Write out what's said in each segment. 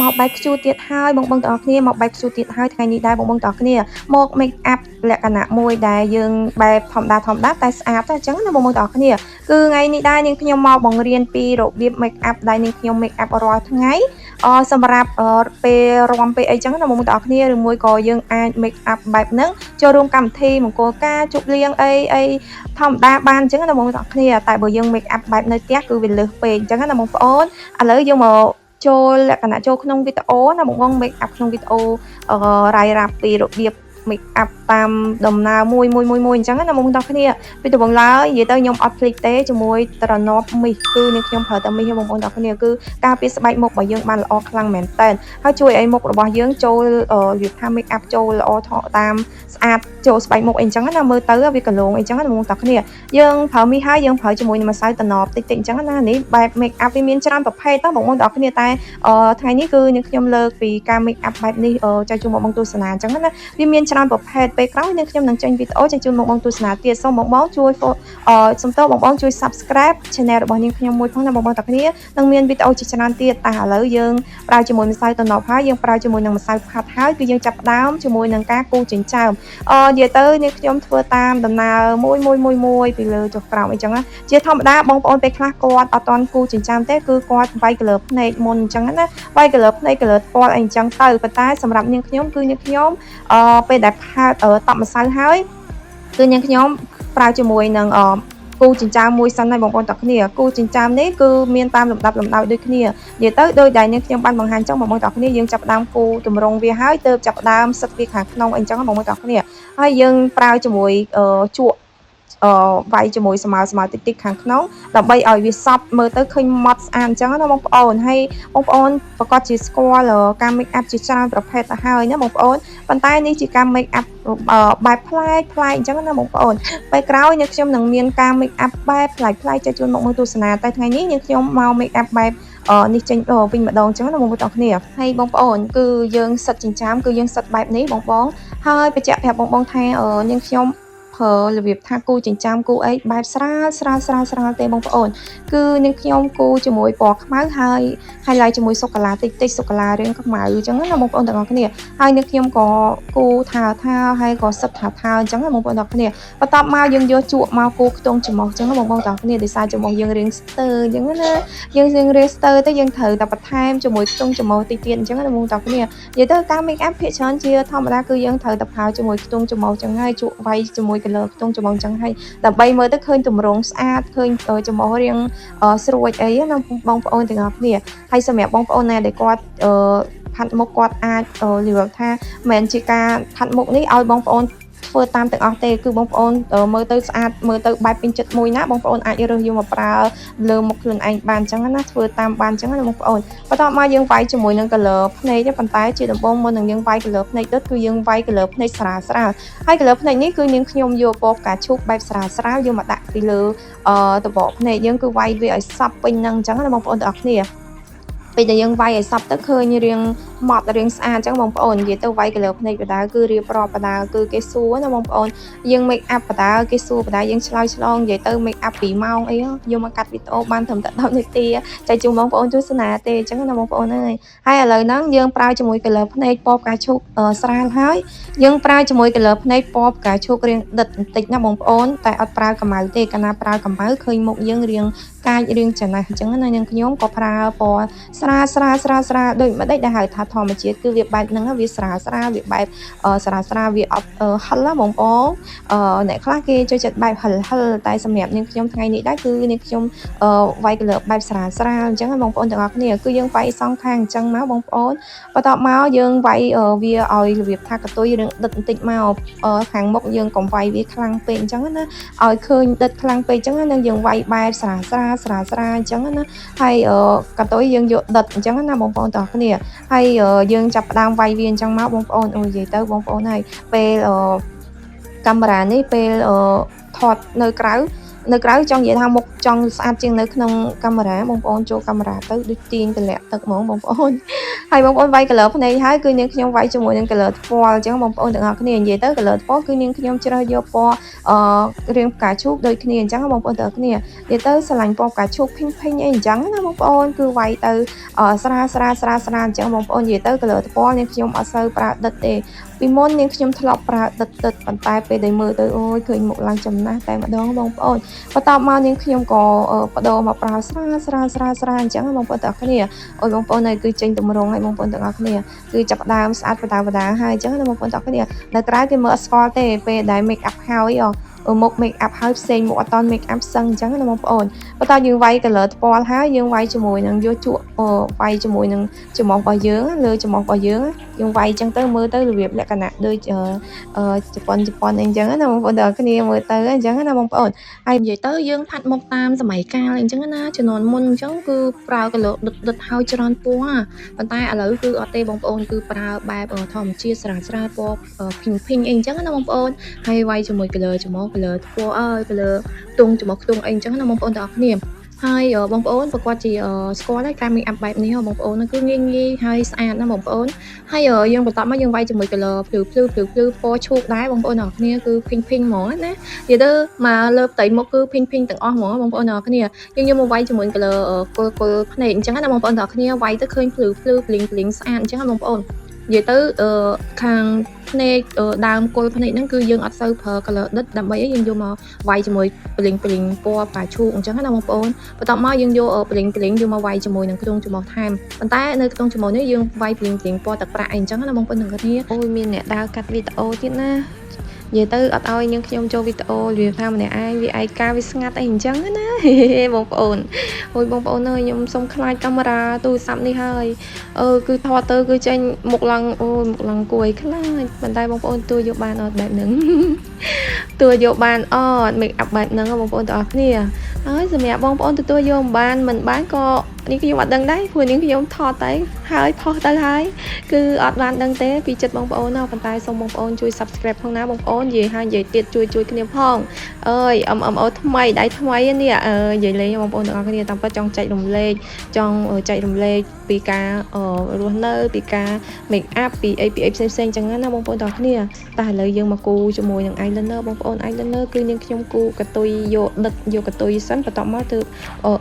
មកបែកខ្ជូតទៀតហើយបងបងទាំងអស់គ្នាមកបែកខ្ជូតទៀតហើយថ្ងៃនេះដែរបងបងទាំងអស់គ្នាមក make up លក្ខណៈមួយដែលយើងបែបធម្មតាតែស្អាតតែអញ្ចឹងណាបងបងទាំងអស់គ្នាគឺថ្ងៃនេះដែរនាងខ្ញុំមកបង្រៀនពីរបៀប make up ដែលនាងខ្ញុំ make up រាល់ថ្ងៃសម្រាប់ពេលរំពេលអីចឹងណាបងបងទាំងអស់គ្នាឬមួយក៏យើងអាច make up បែបហ្នឹងចូលរួមកម្មវិធីមង្គលការជប់លៀងអីធម្មតាបានអញ្ចឹងណាបងបងទាំងអស់គ្នាតែបើយើង make up បែបនៅផ្ទះគឺវាលើសពេកអញ្ចឹងណាបងប្អូនឥឡូវយើងមកចូលលក្ខណៈចូលក្នុងវីដេអូណាបង make up ក្នុងវីដេអូរាយរាប់ពីរបៀប make up តាមដំណើរមួយអញ្ចឹងណាបងប្អូនទាំងគ្នាពីដំបូងឡើយនិយាយទៅខ្ញុំអត់ភ្លេចទេជាមួយត្រណប់មាសគឺនាងខ្ញុំប្រើតែមាសបងប្អូនទាំងគ្នាគឺការពារស្បែកមុខរបស់យើងបានល្អខ្លាំងមែនតើហើយជួយឲ្យមុខរបស់យើងចូលរបៀបថា make up ចូលល្អថកតាមស្អាតចូលស្បែកមុខអីចឹងណាមើលទៅវាកលងអីចឹងណាបងប្អូនទាំងគ្នាយើងប្រើមាសហើយយើងប្រើជាមួយនឹងម្សៅត្រណប់តិចអញ្ចឹងណានេះបែប make up វាមានច្រើនប្រភេទតើបងប្អូនទាំងគ្នាតែថ្ងៃនេះគឺនាងខ្ញុំលើកពីការ make up បែបនេះចែកជូនមកបងទស្សនាអញ្ចឹងណាវាមានច្រើនប្រភេទពេលក្រោយនាងខ្ញុំនឹងចេញវីដេអូចែកជូនមកបងទស្សនាទៀតសូមបងជួយសូមតើបងជួយ subscribe channel របស់នាងខ្ញុំមួយផងណាបងទាំងគ្នានឹងមានវីដេអូជាច្រើនទៀតតែឥឡូវយើងប្រើជាមួយម្សៅត្រណប់ហើយយើងប្រើជាមួយនឹងម្សៅផាត់ហើយគឺយើងចាប់ផ្ដើមជាមួយនឹងការគូចិញ្ចើមនិយាយទៅនាងខ្ញុំធ្វើតាមដំណើរមួយពីលើចុះក្រោមអីចឹងណាជាធម្មតាបងប្អូនពេលខ្លះគាត់អត់ទាន់គូចិញ្ចើមទេគឺគាត់វាយ color ភ្នែកមុនអញ្ចឹងណាវាយ color ភ្នែក color ថ្ពាល់អីអញ្ចឹងទៅប៉ុន្តែសម្រាប់នាងខ្ញុំគឺនាងខ្ញុំពេលដែលផាត់តប់ម្សៅហើយគឺនាងខ្ញុំប្រើជាមួយនឹងគូចិញ្ចើមមួយសិនហើយបងប្អូនទាំងគ្នាគូចិញ្ចើមនេះគឺមានតាមលំដាប់លំដោយដូចគ្នានិយាយទៅដោយដែលនាងខ្ញុំបានបង្ហាញចឹងបងប្អូនទាំងគ្នាយើងចាប់ផ្ដើមគូតម្រង់វាហើយទើបចាប់ផ្ដើមសិតវាខាងក្នុងអីចឹងបងប្អូនទាំងគ្នាហើយយើងប្រើជាមួយជក់វាយជាមួយស្មើតិចខាងក្នុងដើម្បីឲ្យវាសប់មើលទៅឃើញម៉ត់ស្អាតអញ្ចឹងណាបងប្អូនហើយបងប្អូនប្រកាសជាស្គាល់ការ make up ជាច្រើនប្រភេទទៅហើយណាបងប្អូនប៉ុន្តែនេះជាការ make up បែបប្លែកអញ្ចឹងណាបងប្អូនពេលក្រោយនាងខ្ញុំនឹងមានការ make up បែបប្លែកចែកជូនមកមើលទស្សនាតែថ្ងៃនេះនាងខ្ញុំមក make up បែបនេះចេញវិញម្ដងអញ្ចឹងណាបងប្អូនទាំងគ្នាហើយបងប្អូនគឺយើងសិតចិញ្ចាមគឺយើងសិតបែបនេះបងហើយបញ្ជាក់ប្រាប់បងថានាងខ្ញុំប្រើរបៀបថាគូចិញ្ចាមគូអីបែបស្រាលទេបងប្អូនគឺនាងខ្ញុំគូជាមួយពណ៌ខ្មៅហើយ highlight ជាមួយសូកូឡាតិចសូកូឡារាងខ្មៅអញ្ចឹងណាបងប្អូនទាំងអស់គ្នាហើយនាងខ្ញុំក៏គូថាហើយក៏សិតថាអញ្ចឹងណាបងប្អូនទាំងអស់គ្នាបន្ទាប់មកយើងយកជក់មកគូខ្ទង់ច្រមុះអញ្ចឹងណាបងប្អូនទាំងអស់គ្នាដោយសារច្រមុះយើងរាងស្ទើអញ្ចឹងណាយើងរាងស្ទើទៅយើងត្រូវតែបន្ថែមជាមួយខ្ទង់ច្រមុះតិចទៀតអញ្ចឹងណាបងប្អូនទាំងអស់គ្នានិយាយទៅការ make up ភាគច្រើនជាធម្មតាគឺយើងត្រូវតែប្រើជាមួយខ្ទង់ច្រមុះអញ្ចឹងហើយជក់វាយជាមួយ color ខ្ទង់ច្រមុះអញ្ចឹងហើយដើម្បីមើលទៅឃើញទម្រង់ស្អាតឃើញច្រមុះរាងស្រួចអីណាបងប្អូនទាំងអស់គ្នាហើយសម្រាប់បងប្អូនណាដែលគាត់ផាត់មុខគាត់អាចនិយាយថាមិនជាការផាត់មុខនេះឲ្យបងប្អូនធ្វើតាមទាំងអស់ទេគឺបងប្អូនមើលទៅស្អាតមើលទៅបែបពេញចិត្តមួយណាបងប្អូនអាចរើសយកមកប្រើលើមុខខ្លួនឯងបានអញ្ចឹងណាធ្វើតាមបានអញ្ចឹងណាបងប្អូនបន្ទាប់មកយើងវាយជាមួយនឹង color ភ្នែកទេប៉ុន្តែជាដំបូងមុននឹងយើងវាយ color ភ្នែកដុតគឺយើងវាយ color ភ្នែកស្រាលហើយ color ភ្នែកនេះគឺនាងខ្ញុំយកពណ៌ផ្កាឈូកបែបស្រាលយកមកដាក់ពីលើតបកភ្នែកយើងគឺវាយវាឲ្យសប់ពេញហ្នឹងអញ្ចឹងណាបងប្អូនទាំងអស់គ្នាពេលដែលយើងវាយឲ្យសប់ទៅឃើញរាងម៉ត់រាងស្អាតអញ្ចឹងបងប្អូននិយាយទៅវាយ color ភ្នែកបដាគឺរៀបរាប់បដាគឺគេសួរណាបងប្អូនយើង make up បដាគេសួរបដាយើងឆ្លើយឆ្លងនិយាយទៅ make up 2 ម៉ោងអីយកមកកាត់វីដេអូបានត្រឹមតែ10នាទីចែកជូនបងប្អូនទស្សនាទេអញ្ចឹងណាបងប្អូនអើយហើយឥឡូវហ្នឹងយើងប្រើជាមួយ color ភ្នែកពណ៌ផ្កាឈូកស្រាលហើយយើងប្រើជាមួយ color ភ្នែកពណ៌ផ្កាឈូករាងដិតបន្តិចណាបងប្អូនតែអត់ប្រើកម្ៅទេកាលណាប្រើកម្ៅឃើញមុខយើងរាងកាចរាងចំណាស់អញ្ចឹងណាយើងខ្ញុំក៏ប្រើពណ៌ស្រាលដូចមិនដេចដែលហៅថាធម្មជាតិគឺវាបែបហ្នឹងវាស្រាលវាបែបស្រាលវាអត់ហិលណាបងប្អូនអ្នកខ្លះគេចូលចិត្តបែបហិលតែសម្រាប់នាងខ្ញុំថ្ងៃនេះដែរគឺនាងខ្ញុំវាយ color បែបស្រាលអញ្ចឹងបងប្អូនទាំងអស់គ្នាគឺយើងវាយសងខាងអញ្ចឹងមកបងប្អូនបន្ទាប់មកយើងវាយវាឲ្យរបៀបថាកតុយរឿងដិតបន្តិចមកខាងមុខយើងកុំវាយវាខ្លាំងពេកអញ្ចឹងណាឲ្យឃើញដិតខ្លាំងពេកអញ្ចឹងណាយើងវាយបែបស្រាលអញ្ចឹងណាហើយកតុយយើងយកដិតអញ្ចឹងណាបងប្អូនទាំងអស់គ្នាហើយយើងចាប់ផ្ដើមវាយវាអញ្ចឹងមកបងប្អូននិយាយទៅបងប្អូនហើយពេលកាមេរ៉ានេះពេលថតនៅក្រៅ នៅក្រៅចង់និយាយថាមុខចង់ស្អាតជាងនៅក្នុងកាមេរ៉ាបងប្អូនចូលកាមេរ៉ាទៅដូចទាញតម្លាក់ទឹកហ្មងបងប្អូនហើយបងប្អូនវាយ color ភ្នែកហើយគឺនាងខ្ញុំវាយជាមួយនឹង color ថ្ពាល់អញ្ចឹងបងប្អូនទាំងអស់គ្នានិយាយទៅ color ថ្ពាល់គឺនាងខ្ញុំជ្រើសយកពណ៌រាងផ្កាឈូកដូចគ្នាអញ្ចឹងបងប្អូនទាំងអស់គ្នានិយាយទៅស្រឡាញ់ពណ៌ផ្កាឈូកភីងអីអញ្ចឹងណាបងប្អូនគឺវាយទៅស្រាលអញ្ចឹងបងប្អូននិយាយទៅ color ថ្ពាល់នាងខ្ញុំអត់សូវប្រើដិតទេពីមុននាងខ្ញុំធ្លាប់ប្រើដិតប៉ុន្តែពេលដែលមើលទៅអូយឃើញមុខឡើងចំណាស់តែម្ដងបងប្អូនបន្ទាប់មកនាងខ្ញុំក៏បដូរមកប្រើស្រាលអញ្ចឹងបងប្អូនទាំងអស់គ្នាអូយបងប្អូនហើយគឺចេញតម្រងហើយបងប្អូនទាំងអស់គ្នាគឺចាប់ផ្ដើមស្អាតបដាហើយអញ្ចឹងណាបងប្អូនទាំងអស់គ្នានៅក្រៅគេមើលអត់ស្គាល់ទេពេលដែល make up ហើយមុខ make up ហើយផ្សេងមុខអត់ត make up សឹងអញ្ចឹងណាបងប្អូនបន្ទាប់យើងវាយ color ថ្ពាល់ហើយយើងវាយជាមួយនឹងយកជក់វាយជាមួយនឹងច្រមុះរបស់យើងលើច្រមុះរបស់យើងវាយអញ្ចឹងទៅមើលទៅរបៀបលក្ខណៈដូចជប៉ុនអីអញ្ចឹងណាបងប្អូនទាំងគ្នាមើលទៅអញ្ចឹងណាបងប្អូនហើយនិយាយទៅយើងផាត់មុខតាមសម័យកាលអញ្ចឹងណាជំនាន់មុនអញ្ចឹងគឺប្រើ color ដិតហើយច្រើនពណ៌ប៉ុន្តែឥឡូវគឺអត់ទេបងប្អូនគឺប្រើបែបធម្មជាតិស្រាលពណ៌ភីងអីអញ្ចឹងណាបងប្អូនហើយវាយជាមួយ color ច្រមុះ color ថ្ពាល់color ខ្ទង់ច្រមុះខ្ទង់អីអញ្ចឹងណាបងប្អូនទាំងអស់គ្នាហើយបងប្អូនប្រកបជាស្គាល់ហើយការ make up បែបនេះបងប្អូនគឺងាយហើយស្អាតណាបងប្អូនហើយយើងបន្តមកយើងវាយជាមួយ color ភ្លឺពណ៌ឈូកដែរបងប្អូនទាំងអស់គ្នាគឺភីងហ្មងណានិយាយទៅមកលើផ្ទៃមុខគឺភីងទាំងអស់ហ្មងបងប្អូនទាំងអស់គ្នាយើងយកមកវាយជាមួយ color គល់ភ្នែកអញ្ចឹងណាបងប្អូនទាំងអស់គ្នាវាយទៅឃើញភ្លឺប្លីងស្អាតអញ្ចឹងណាបងប្អូននិយាយទៅខាងភ្នែកដើមគល់ភ្នែកហ្នឹងគឺយើងអត់សូវប្រើ color ដិតដើម្បីឲ្យយើងយកមកវាយជាមួយប្លីងពណ៌ផ្កាឈូកអញ្ចឹងណាបងប្អូនបន្ទាប់មកយើងយកប្លីងយកមកវាយជាមួយនឹងខ្ទង់ច្រមុះថែមប៉ុន្តែនៅខ្ទង់ច្រមុះនេះយើងវាយប្លីងពណ៌ទឹកប្រាក់អីអញ្ចឹងណាបងប្អូនទាំងគ្នាអូយមានអ្នកដើរកាត់វីដេអូទៀតណានិយាយទៅអត់ឲ្យយើងខ្ញុំចូលវីដេអូវាថាម្នាក់ឯងវាឯកាវាស្ងាត់អីអញ្ចឹងណាបងប្អូនអូយបងប្អូនអើយខ្ញុំសុំខ្លាចកាមេរ៉ាទូរស័ព្ទនេះហើយគឺថតទៅគឺចេញមុខឡើងអូយមុខឡើងគួរឲ្យខ្លាចប៉ុន្តែបងប្អូនទួយកបានអត់បែបហ្នឹងទួយកបានអត់ make up បែបហ្នឹងបងប្អូនទាំងអស់គ្នាហើយសម្រាប់បងប្អូនទទួលយកមិនបានក៏នេះខ្ញុំអត់ដឹងដែរព្រោះនេះខ្ញុំថតទៅហើយផុសទៅហើយគឺអត់បានដឹងទេពីចិត្តបងប្អូនណាប៉ុន្តែសូមបងប្អូនជួយ subscribe ផងណាបងប្អូននិយាយហើយនិយាយទៀតជួយគ្នាផងអើយ MMO ថ្មីដៃថ្មីនេះនិយាយលេងបងប្អូនទាំងអស់គ្នាតាមពិតចង់ចែករំលែកពីការរស់នៅពីការ make up ពីអីផ្សេងចឹងណាបងប្អូនទាំងអស់គ្នាតែឥឡូវយើងមកគូជាមួយនឹង eyeliner បងប្អូន eyeliner គឺនាងខ្ញុំគូកតុយយកកតុយសិនបន្ទាប់មកទៅ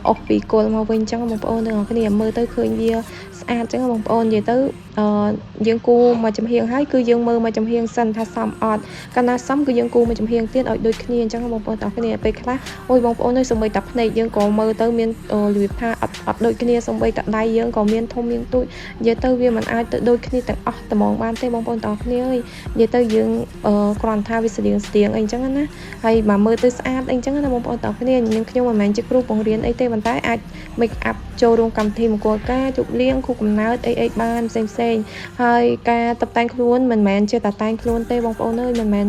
អុសពីគល់មកវិញចឹងបងប្អូនទាំងអស់គ្នាមើលទៅឃើញវាស្អាតចឹងបងប្អូននិយាយទៅយើងគូមកចំហៀងហើយគឺយើងមើលមកចំហៀងសិនថាសមអត់កាលណាសមគឺយើងគូមកចំហៀងទៀតឲ្យដូចគ្នាអញ្ចឹងបងប្អូនទាំងគ្នាពេលខ្លះអូយបងប្អូនអើយសូម្បីតែភ្នែកយើងក៏មើលទៅមានរបៀបថាអត់ដូចគ្នាសូម្បីតែដៃយើងក៏មានធំមានទូចនិយាយទៅវាមិនអាចទៅដូចគ្នាទាំងអស់ត្មងបានទេបងប្អូនទាំងគ្នាអើយនិយាយទៅយើងគ្រាន់ថាវាស្តៀងអីអញ្ចឹងណាហើយមកមើលទៅស្អាតអីអញ្ចឹងណាបងប្អូនទាំងគ្នានាងខ្ញុំមិនមែនជាគ្រូបង្រៀនអីទេប៉ុន្តែអាច make up ចូលរួមកម្មវិធីមង្គលការជប់លៀងខួបកំណើតអីបានផ្សេងហើយការតុបតែងខ្លួនមិនមែនជាតែតែងខ្លួនទេបងប្អូនអើយមិនមែន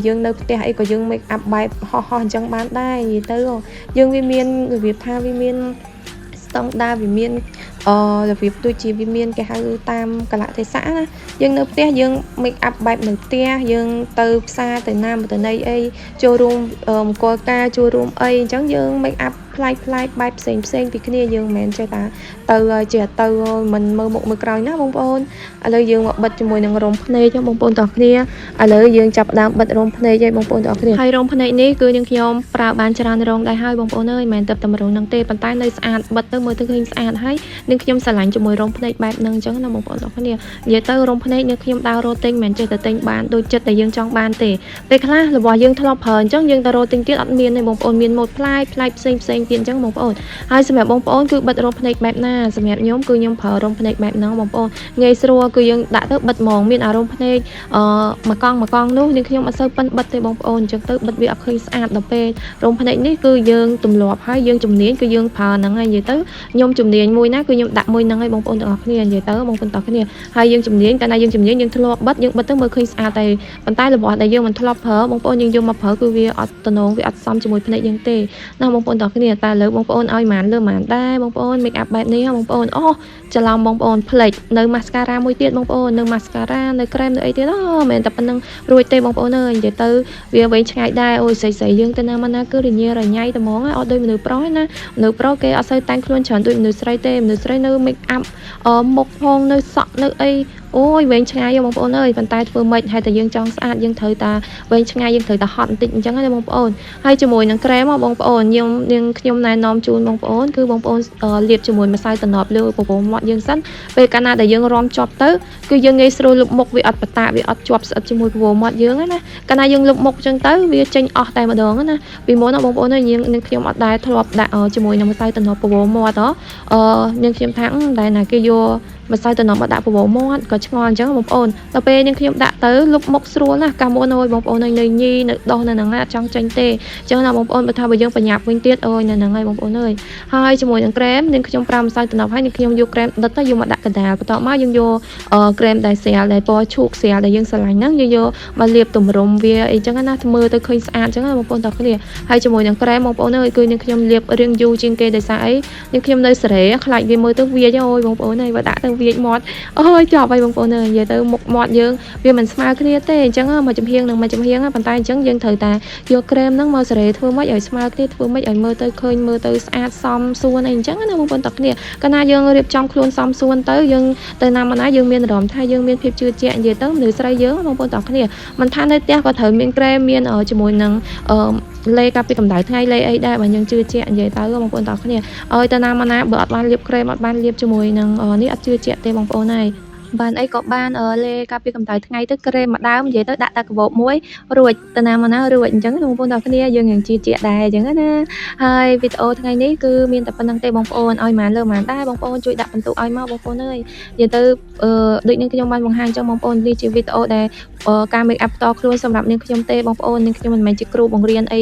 យើងនៅផ្ទះអីក៏យើង make up បែបហោះអញ្ចឹងបានដែរនិយាយទៅយើងវាមានរបៀបថាវាមានស្តង់ដារវាមានរបៀបដូចជាវាមានគេហៅតាមកលៈទេសៈណាយើងនៅផ្ទះយើង make up បែបនៅផ្ទះយើងទៅផ្សារទៅណាមកទៅណីអីចូលរួមមង្គលការចូលរួមអីអញ្ចឹងយើង make up ប្លែកបែបផ្សេងពីគ្នាយើងមិនមែនចេះតែទៅមិនមើលមុខមើលក្រោយណាបងប្អូនឥឡូវយើងមកបិទជាមួយនឹងរោមភ្នែកបងប្អូនទាំងគ្នាឥឡូវយើងចាប់ដើមបិទរោមភ្នែកឲ្យបងប្អូនទាំងគ្នាហើយរោមភ្នែកនេះគឺនាងខ្ញុំប្រើបានច្រើនរោមដែរហើយបងប្អូនអើយមិនមែនតែតែរោមហ្នឹងទេប៉ុន្តែនៅស្អាតបិទទៅមើលទៅឃើញស្អាតហើយនាងខ្ញុំស្រឡាញ់ជាមួយរោមភ្នែកបែបហ្នឹងអញ្ចឹងណាបងប្អូនទាំងគ្នានិយាយទៅរោមភ្នែកនាងខ្ញុំដើររកទិញមិនមែនចេះតែទិញបានដូចចិត្តដែលយើងចង់បានទេពេលខ្លះរបស់យើងធ្លាប់ប្រើអញ្ចឹងយើងទៅរកទិញទៀតអត់មានទេបងប្អូនមានម៉ូដប្លែកផ្សេងទៀតអញ្ចឹងបងប្អូនហើយសម្រាប់បងប្អូនគឺបិទរោមភ្នែកបែបណាសម្រាប់ខ្ញុំគឺខ្ញុំប្រើរោមភ្នែកបែបហ្នឹងបងប្អូនងាយស្រួលគឺយើងដាក់ទៅបិទហ្មងមានអារម្មណ៍ភ្នែកមួយកង់នោះនាងខ្ញុំអត់សូវប៉ិនបិទទេបងប្អូនអញ្ចឹងទៅបិទវាអត់ឃើញស្អាតដល់ពេលរោមភ្នែកនេះគឺយើងទម្លាប់ហើយយើងជំនាញគឺយើងប្រើហ្នឹងហើយនិយាយទៅខ្ញុំជំនាញមួយណាគឺ ខ្ញុំដាក់មួយហ្នឹងហើយបងប្អូនទាំងអស់គ្នានិយាយទៅបងប្អូនទាំងអស់គ្នាហើយយើងជំនាញកាលណាយើងជំនាញយើងធ្លាប់បិទយើងបិទទៅមើលឃើញស្អាតតែប៉ុន្តែរបស់ដែលយើងមិនធ្លាប់ប្រើបងប្អូនយើងយកមកប្រើគឺវាអត់តំណងវាអត់សមជាមួយភ្នែកយើងទេណាបងប្អូនទាំងអស់គ្នាតែលើបងប្អូនឲ្យម៉ានលើម៉ានដែរបងប្អូន make up បែបនេះបងប្អូនអូច្រឡំបងប្អូនផ្លេចនៅ mascara មួយទៀតបងប្អូននៅ mascara នៅ krem នៅអីទៀតមែនតែប៉ុណ្្នឹងរួចទេបងប្អូនអើយនិយាយទៅវាវែងឆ្ងាយដែរអូយស្រីៗយើងទៅណាមកណាគឺរញ៉េរញ៉ៃតែហ្មងអត់ដូចមនុស្សប្រុសណាមនុស្សប្រុសគេអត់សូវតែងខ្លួនច្រើនដូចមនុស្សស្រីទេមនុស្សស្រីនៅ make up មុខផងនៅសក់នៅអីអូយវែងឆ្ងាយបងប្អូនអើយប៉ុន្តែធ្វើម៉េចហើយតែយើងចង់ស្អាតយើងត្រូវតែវែងឆ្ងាយយើងត្រូវតែហត់បន្តិចអញ្ចឹងណាបងប្អូនហើយជាមួយនឹងក្រែមបងប្អូនខ្ញុំណែនាំជូនបងប្អូនគឺបងប្អូនលាបជាមួយម្សៅតំណប់លើបបោមាត់យើងសិនពេលកាលណាដែលយើងរំជាប់ទៅគឺយើងងាយស្រួលលុបមុខវាអត់បតាវាអត់ជាប់ស្អិតជាមួយបបោមាត់យើងណាកាលណាយើងលុបមុខអញ្ចឹងទៅវាចេញអស់តែម្ដងណាពីមុនបងប្អូនយើងនឹងខ្ញុំអត់ដែរធ្លាប់ដាក់ជាមួយនឹងម្សៅតំណប់បបោមាត់នាងខ្ញុំថាដែរណាគេយកម្សៅតំណប់មកដាក់បបោមាត់ក៏ឆ្ងល់អញ្ចឹងបងប្អូនដល់ពេលនាងខ្ញុំដាក់ទៅលុបមុខស្រួលណាកាលមុនអើយបងប្អូននៅញីនៅដោះនៅហ្នឹងអត់ចង់ចេញទេអញ្ចឹងណាបងប្អូនបើថាបើយើងប្រញាប់វិញទៀតអូយនៅហ្នឹងហើយបងប្អូនអើយហើយជាមួយនឹងក្រែមនាងខ្ញុំប្រើម្សៅតំណប់ហើយនាងខ្ញុំយកក្រែមដិតទៅយកមកដាក់កណ្ដាលបន្ទាប់មកយើងយកក្រែមដែលស្រាលដែលពណ៌ឈូកស្រាលដែលយើងស្រឡាញ់ហ្នឹងយើងយកមកលាបទម្រង់វាអីចឹងណាមើលទៅឃើញស្អាតអញ្ចឹងណាបងប្អូនតោះគ្នាហើយជាមួយនឹងក្រែមបងប្អូនអើយគឺនាងខ្ញុំលាបរៀងយូរជាងគេដោយសារអីនាងខ្ញុំនៅសេរីខ្លាចវាមើលទៅវាចអូយបងប្អូនអើយបើដាក់ទៅវាចមាត់អូយចប់ហើយបងប្អូនអើយនិយាយទៅមុខមាត់យើងវាមិនស្មើគ្នាទេអញ្ចឹងមកចំហៀងនឹងមកចំហៀងប៉ុន្តែអញ្ចឹងយើងត្រូវតែយកក្រែមហ្នឹងមកសេរីធ្វើម៉េចឲ្យស្មើគ្នាធ្វើម៉េចឲ្យមើលទៅឃើញមើលទៅស្អាតសមសួនអីអញ្ចឹងណាបងប្អូនតោះគ្នាកាលណាយើងរៀបចំខ្លួនសមសួនទៅយើងទៅណាមកណាយើងមានអារម្មណ៍ថាយើងមានភាពជឿជាក់និយាយទៅមនុស្សស្រីយើងបងប្អូនតោះគ្នាមិនថានៅផ្ទះក៏ត្រូវមានក្រែមមានជាមួយនឹងលេការពីកម្ដៅថ្ងៃលេអីដែរបើយើងជឿជាក់និយាយទៅបងប្អូនតោះគ្នាឲ្យទៅណាមកណាបើអត់បានលាបក្រែមអត់បានលាបជាមួយនឹងនេះអត់ជឿជាក់ទេបងប្អូនហើយបានអីក៏បានលេការពីកម្ដៅថ្ងៃទៅក្រែមមួយដើមនិយាយទៅដាក់តែកាបូបមួយរួចទៅណាមកណារួចអញ្ចឹងបងប្អូនទាំងគ្នាយើងនឹងជឿជាក់ដែរអញ្ចឹងណាហើយវីដេអូថ្ងៃនេះគឺមានតែប៉ុណ្្នឹងទេបងប្អូនឲ្យម៉ានលើម៉ានដែរបងប្អូនជួយដាក់បន្ទុកឲ្យមកបងប្អូនអើយនិយាយទៅដូចនឹងខ្ញុំបានបង្ហាញអញ្ចឹងបងប្អូននេះជាវីដេអូដែលការ make up ផ្ទាល់ខ្លួនសម្រាប់នាងខ្ញុំទេបងប្អូននាងខ្ញុំមិនមែនជាគ្រូបង្រៀនអី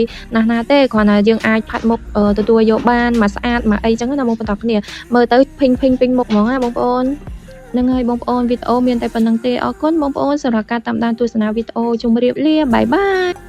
ណាទេគ្រាន់តែយើងអាចផាត់មុខទទួលយកបានមកស្អាតមកអីអញ្ចឹងណាបងប្អូនទាំងគ្នាមើលទៅពេញមុខហ្មងណាបងប្អូនហ្នឹងហើយបងប្អូនវីដេអូមានតែប៉ុណ្្នឹងទេអរគុណបងប្អូនសម្រាប់ការតាមដានទស្សនាវីដេអូជម្រាបលាបាយបាយ